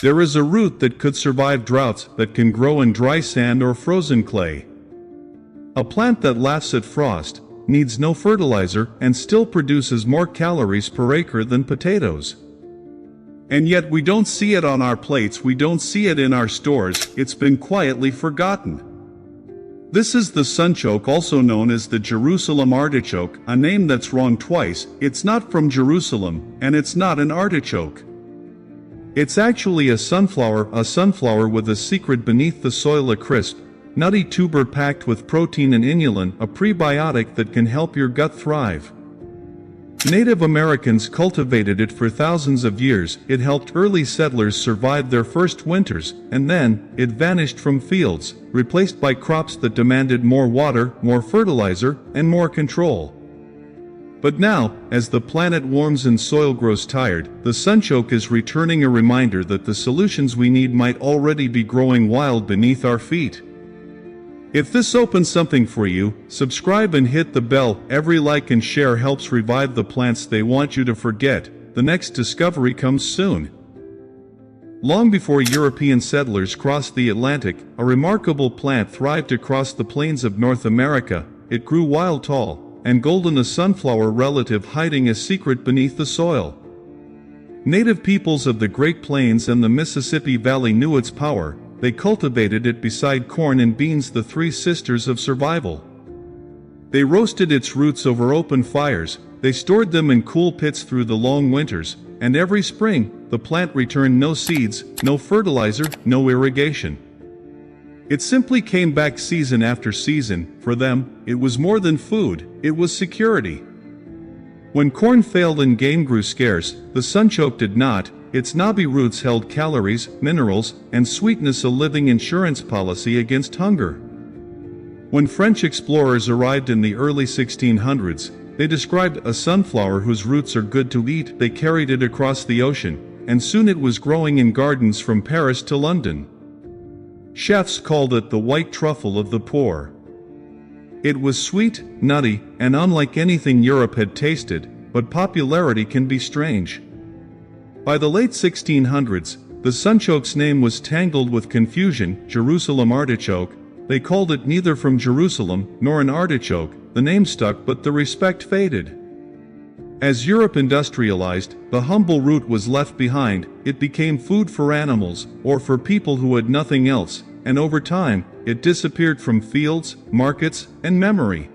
There is a root that could survive droughts, that can grow in dry sand or frozen clay. A plant that laughs at frost, needs no fertilizer, and still produces more calories per acre than potatoes. And yet we don't see it on our plates, we don't see it in our stores, it's been quietly forgotten. This is the sunchoke, also known as the Jerusalem artichoke, a name that's wrong twice. It's not from Jerusalem, and it's not an artichoke. It's actually a sunflower with a secret beneath the soil, a crisp, nutty tuber packed with protein and inulin, a prebiotic that can help your gut thrive. Native Americans cultivated it for thousands of years. It helped early settlers survive their first winters, and then, it vanished from fields, replaced by crops that demanded more water, more fertilizer, and more control. But now, as the planet warms and soil grows tired, the sunchoke is returning, a reminder that the solutions we need might already be growing wild beneath our feet. If this opens something for you, subscribe and hit the bell. Every like and share helps revive the plants they want you to forget. The next discovery comes soon. Long before European settlers crossed the Atlantic, a remarkable plant thrived across the plains of North America. It grew wild, tall, and golden, a sunflower relative hiding a secret beneath the soil. Native peoples of the Great Plains and the Mississippi Valley knew its power. They cultivated it beside corn and beans, the three sisters of survival. They roasted its roots over open fires, they stored them in cool pits through the long winters, and every spring, the plant returned, no seeds, no fertilizer, no irrigation. It simply came back season after season. For them, it was more than food, it was security. When corn failed and game grew scarce, the sunchoke did not. Its knobby roots held calories, minerals, and sweetness, a living insurance policy against hunger. When French explorers arrived in the early 1600s, they described a sunflower whose roots are good to eat. They carried it across the ocean, and soon it was growing in gardens from Paris to London. Chefs called it the white truffle of the poor. It was sweet, nutty, and unlike anything Europe had tasted, but popularity can be strange. By the late 1600s, the sunchoke's name was tangled with confusion. Jerusalem artichoke. They called it neither from Jerusalem nor an artichoke. The name stuck, but the respect faded. As Europe industrialized, the humble root was left behind. It became food for animals, or for people who had nothing else, and over time, it disappeared from fields, markets, and memory.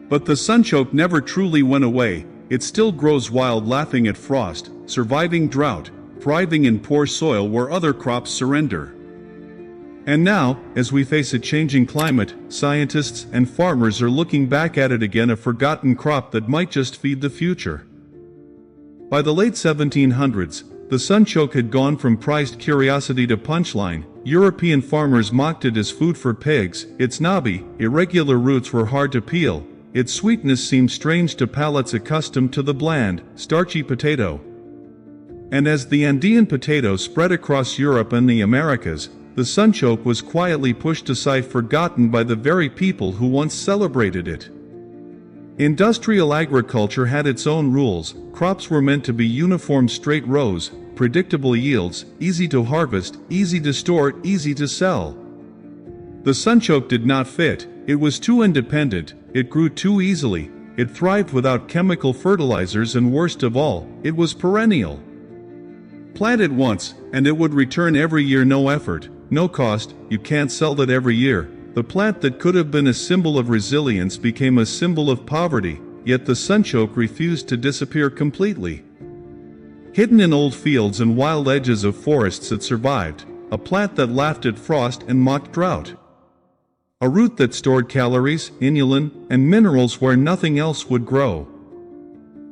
But the sunchoke never truly went away. It still grows wild, laughing at frost, surviving drought, thriving in poor soil where other crops surrender. And now, as we face a changing climate, scientists and farmers are looking back at it again, a forgotten crop that might just feed the future. By the late 1700s, the sunchoke had gone from prized curiosity to punchline. European farmers mocked it as food for pigs. Its knobby, irregular roots were hard to peel. Its sweetness seemed strange to palates accustomed to the bland, starchy potato. And as the Andean potato spread across Europe and the Americas, the sunchoke was quietly pushed aside, forgotten by the very people who once celebrated it. Industrial agriculture had its own rules. Crops were meant to be uniform straight rows, predictable yields, easy to harvest, easy to store, easy to sell. The sunchoke did not fit. It was too independent, it grew too easily, it thrived without chemical fertilizers, and worst of all, it was perennial. Plant it once, and it would return every year, no effort, no cost. You can't sell that every year. The plant that could have been a symbol of resilience became a symbol of poverty, yet the sunchoke refused to disappear completely. Hidden in old fields and wild edges of forests, it survived, a plant that laughed at frost and mocked drought. A root that stored calories, inulin, and minerals where nothing else would grow.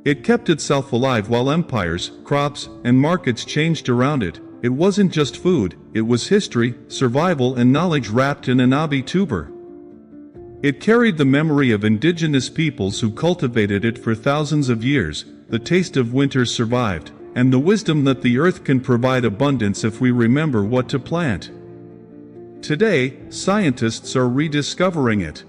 It kept itself alive while empires, crops, and markets changed around it. It wasn't just food, it was history, survival, and knowledge wrapped in a knobby tuber. It carried the memory of indigenous peoples who cultivated it for thousands of years. The taste of winter survived, and the wisdom that the earth can provide abundance if we remember what to plant. Today, scientists are rediscovering it.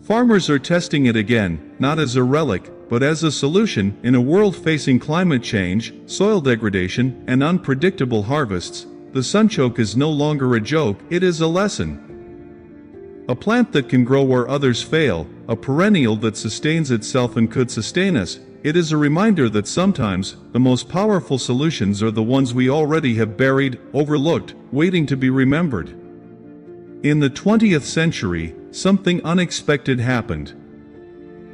Farmers are testing it again, not as a relic, but as a solution. In a world facing climate change, soil degradation, and unpredictable harvests, the sunchoke is no longer a joke, it is a lesson. A plant that can grow where others fail, a perennial that sustains itself and could sustain us. It is a reminder that sometimes, the most powerful solutions are the ones we already have buried, overlooked, waiting to be remembered. In the 20th century, something unexpected happened.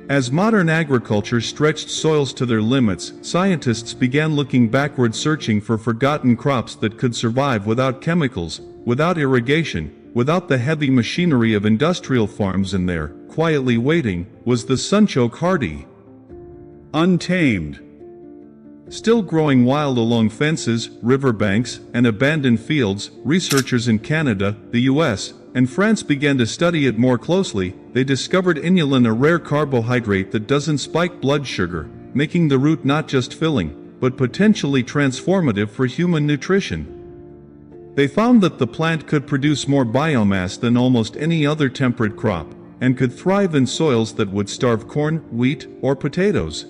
As modern agriculture stretched soils to their limits, scientists began looking backward, searching for forgotten crops that could survive without chemicals, without irrigation, without the heavy machinery of industrial farms. And there, quietly waiting, was the sunchoke, hardy, untamed, still growing wild along fences, riverbanks, and abandoned fields. Researchers in Canada, the US, and France began to study it more closely. They discovered inulin, a rare carbohydrate that doesn't spike blood sugar, making the root not just filling, but potentially transformative for human nutrition. They found that the plant could produce more biomass than almost any other temperate crop, and could thrive in soils that would starve corn, wheat, or potatoes.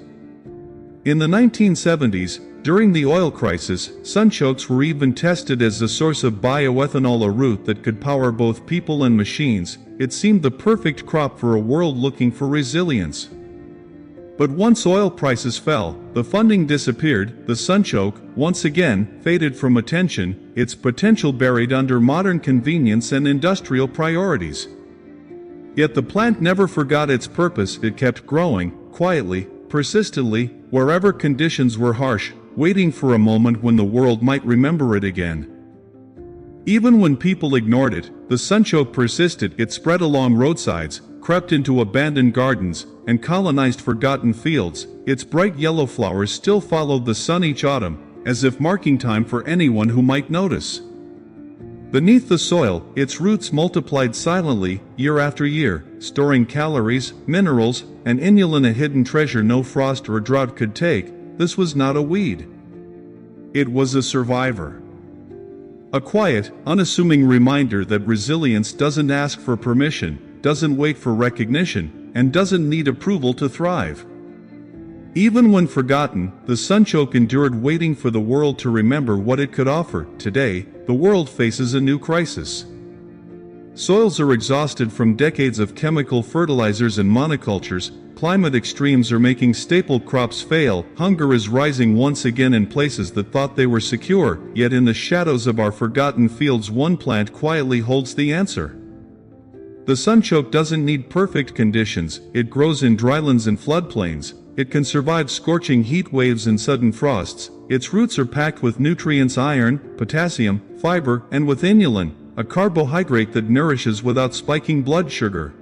In the 1970s, during the oil crisis, sunchokes were even tested as a source of bioethanol, a root that could power both people and machines. It seemed the perfect crop for a world looking for resilience. But once oil prices fell, the funding disappeared. The sunchoke, once again, faded from attention, its potential buried under modern convenience and industrial priorities. Yet the plant never forgot its purpose. It kept growing, quietly, persistently, wherever conditions were harsh, waiting for a moment when the world might remember it again. Even when people ignored it, the sunchoke persisted. It spread along roadsides, crept into abandoned gardens, and colonized forgotten fields. Its bright yellow flowers still followed the sun each autumn, as if marking time for anyone who might notice. Beneath the soil, its roots multiplied silently, year after year, storing calories, minerals, and inulin, a hidden treasure no frost or drought could take. This was not a weed. It was a survivor. A quiet, unassuming reminder that resilience doesn't ask for permission, doesn't wait for recognition, and doesn't need approval to thrive. Even when forgotten, the sunchoke endured, waiting for the world to remember what it could offer. Today, the world faces a new crisis. Soils are exhausted from decades of chemical fertilizers and monocultures. Climate extremes are making staple crops fail. Hunger is rising once again in places that thought they were secure. Yet in the shadows of our forgotten fields, one plant quietly holds the answer. The sunchoke doesn't need perfect conditions. It grows in drylands and floodplains. It can survive scorching heat waves and sudden frosts. Its roots are packed with nutrients: iron, potassium, fiber, and with inulin, a carbohydrate that nourishes without spiking blood sugar.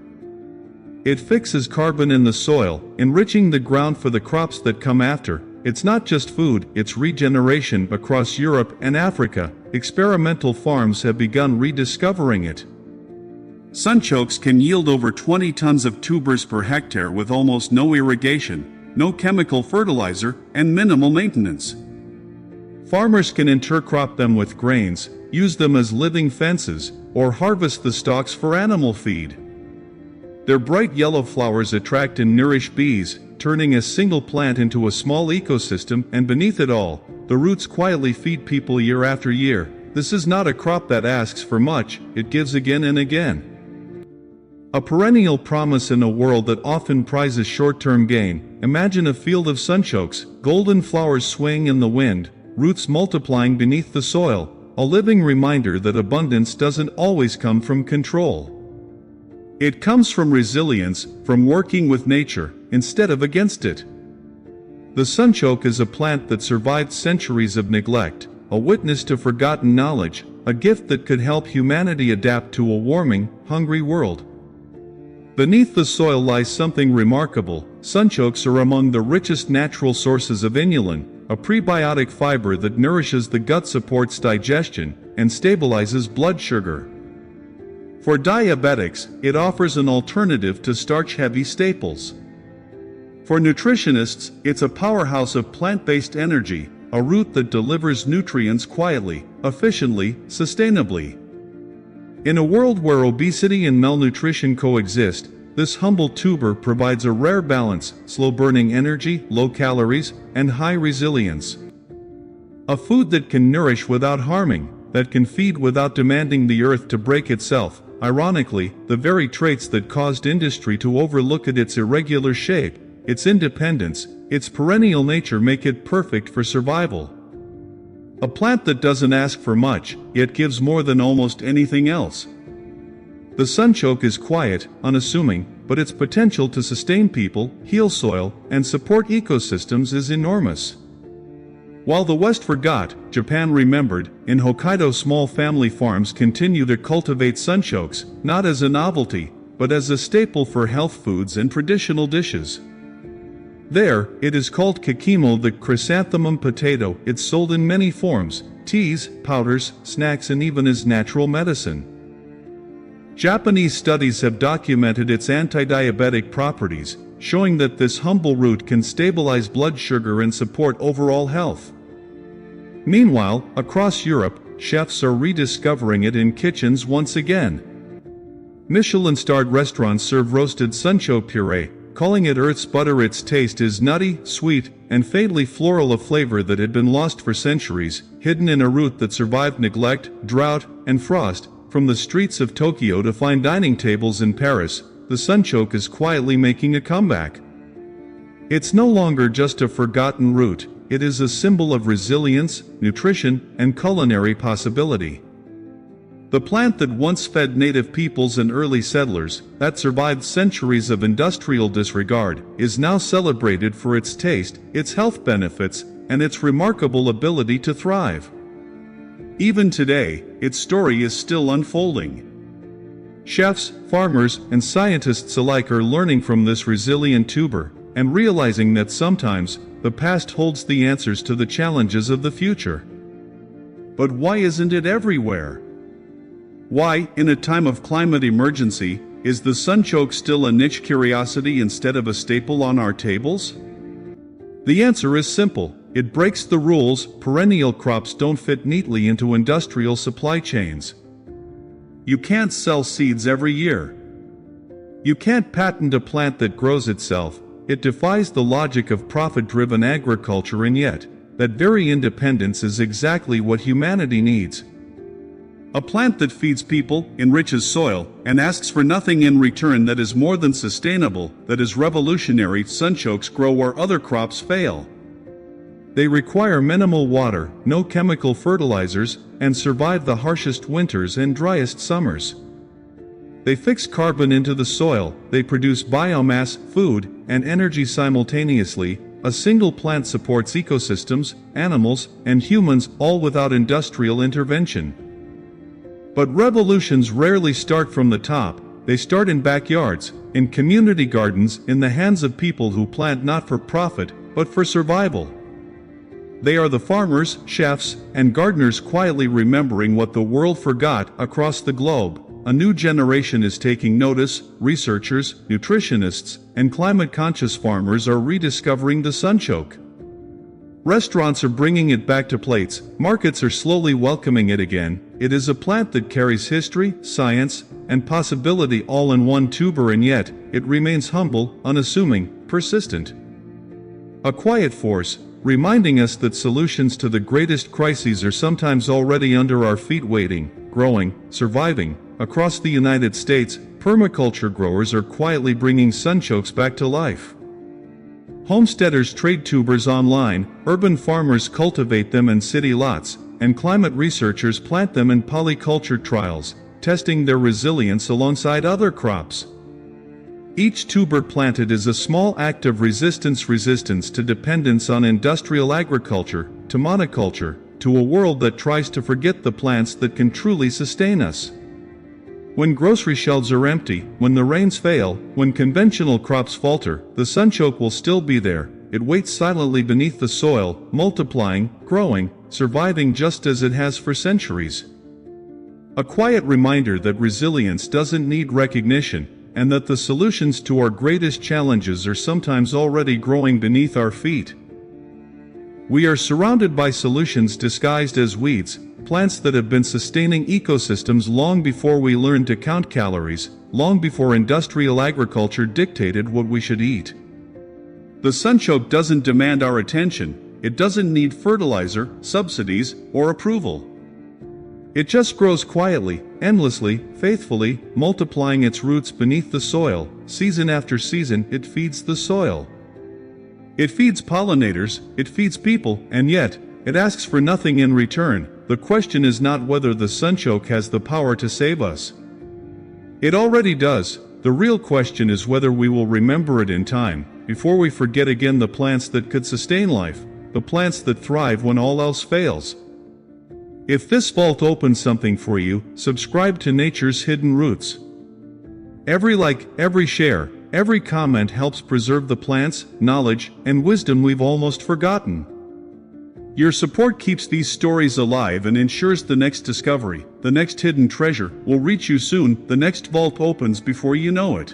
It fixes carbon in the soil, enriching the ground for the crops that come after. It's not just food, it's regeneration. Across Europe and Africa, experimental farms have begun rediscovering it. Sunchokes can yield over 20 tons of tubers per hectare with almost no irrigation, no chemical fertilizer, and minimal maintenance. Farmers can intercrop them with grains, use them as living fences, or harvest the stalks for animal feed. Their bright yellow flowers attract and nourish bees, turning a single plant into a small ecosystem, and beneath it all, the roots quietly feed people year after year. This is not a crop that asks for much, it gives again and again. A perennial promise in a world that often prizes short-term gain. Imagine a field of sunchokes, golden flowers swaying in the wind, roots multiplying beneath the soil, a living reminder that abundance doesn't always come from control. It comes from resilience, from working with nature, instead of against it. The sunchoke is a plant that survived centuries of neglect, a witness to forgotten knowledge, a gift that could help humanity adapt to a warming, hungry world. Beneath the soil lies something remarkable. Sunchokes are among the richest natural sources of inulin, a prebiotic fiber that nourishes the gut, supports digestion, and stabilizes blood sugar. For diabetics, it offers an alternative to starch-heavy staples. For nutritionists, it's a powerhouse of plant-based energy, a root that delivers nutrients quietly, efficiently, sustainably. In a world where obesity and malnutrition coexist, This humble tuber provides a rare balance: slow-burning energy, low calories, and high resilience. A food that can nourish without harming, that can feed without demanding the earth to break itself. Ironically, the very traits that caused industry to overlook its irregular shape, its independence, its perennial nature make it perfect for survival. A plant that doesn't ask for much, yet gives more than almost anything else. The sunchoke is quiet, unassuming, but its potential to sustain people, heal soil, and support ecosystems is enormous. While the West forgot, Japan remembered. In Hokkaido, small family farms continue to cultivate sunchokes, not as a novelty, but as a staple for health foods and traditional dishes. There, it is called kakimo, the chrysanthemum potato. It's sold in many forms: teas, powders, snacks, and even as natural medicine. Japanese studies have documented its anti-diabetic properties, showing that this humble root can stabilize blood sugar and support overall health. Meanwhile, across Europe, chefs are rediscovering it in kitchens once again. Michelin-starred restaurants serve roasted sunchoke puree, calling it Earth's butter. Its taste is nutty, sweet, and faintly floral, a flavor that had been lost for centuries, hidden in a root that survived neglect, drought, and frost. From the streets of Tokyo to fine dining tables in Paris, the sunchoke is quietly making a comeback. It's no longer just a forgotten root. It is a symbol of resilience, nutrition, and culinary possibility. The plant that once fed native peoples and early settlers, that survived centuries of industrial disregard, is now celebrated for its taste, its health benefits, and its remarkable ability to thrive. Even today, its story is still unfolding. Chefs, farmers, and scientists alike are learning from this resilient tuber, and realizing that sometimes, the past holds the answers to the challenges of the future. But why isn't it everywhere? Why, in a time of climate emergency, is the sunchoke still a niche curiosity instead of a staple on our tables? The answer is simple: it breaks the rules. Perennial crops don't fit neatly into industrial supply chains. You can't sell seeds every year. You can't patent a plant that grows itself. It defies the logic of profit-driven agriculture, and yet, that very independence is exactly what humanity needs. A plant that feeds people, enriches soil, and asks for nothing in return, that is more than sustainable, that is revolutionary. Sunchokes grow where other crops fail. They require minimal water, no chemical fertilizers, and survive the harshest winters and driest summers. They fix carbon into the soil, they produce biomass, food, and energy simultaneously. A single plant supports ecosystems, animals, and humans, all without industrial intervention. But revolutions rarely start from the top. They start in backyards, in community gardens, in the hands of people who plant not for profit, but for survival. They are the farmers, chefs, and gardeners quietly remembering what the world forgot. Across the globe, a new generation is taking notice. Researchers, nutritionists, and climate-conscious farmers are rediscovering the sunchoke. Restaurants are bringing it back to plates, markets are slowly welcoming it again. It is a plant that carries history, science, and possibility all in one tuber, and yet, it remains humble, unassuming, persistent. A quiet force, reminding us that solutions to the greatest crises are sometimes already under our feet, waiting, growing, surviving. Across the United States, permaculture growers are quietly bringing sunchokes back to life. Homesteaders trade tubers online, urban farmers cultivate them in city lots, and climate researchers plant them in polyculture trials, testing their resilience alongside other crops. Each tuber planted is a small act of resistance to dependence on industrial agriculture, to monoculture, to a world that tries to forget the plants that can truly sustain us. When grocery shelves are empty, when the rains fail, when conventional crops falter, the sunchoke will still be there. It waits silently beneath the soil, multiplying, growing, surviving just as it has for centuries. A quiet reminder that resilience doesn't need recognition, and that the solutions to our greatest challenges are sometimes already growing beneath our feet. We are surrounded by solutions disguised as weeds, plants that have been sustaining ecosystems long before we learned to count calories, long before industrial agriculture dictated what we should eat. The sunchoke doesn't demand our attention, it doesn't need fertilizer, subsidies, or approval. It just grows quietly, endlessly, faithfully, multiplying its roots beneath the soil. Season after season, it feeds the soil. It feeds pollinators, it feeds people, and yet, it asks for nothing in return. The question is not whether the sunchoke has the power to save us. It already does. The real question is whether we will remember it in time, before we forget again the plants that could sustain life, the plants that thrive when all else fails. If this vault opens something for you, subscribe to Nature's Hidden Roots. Every like, every share, every comment helps preserve the plants, knowledge, and wisdom we've almost forgotten. Your support keeps these stories alive and ensures the next discovery, the next hidden treasure, will reach you soon. The next vault opens before you know it.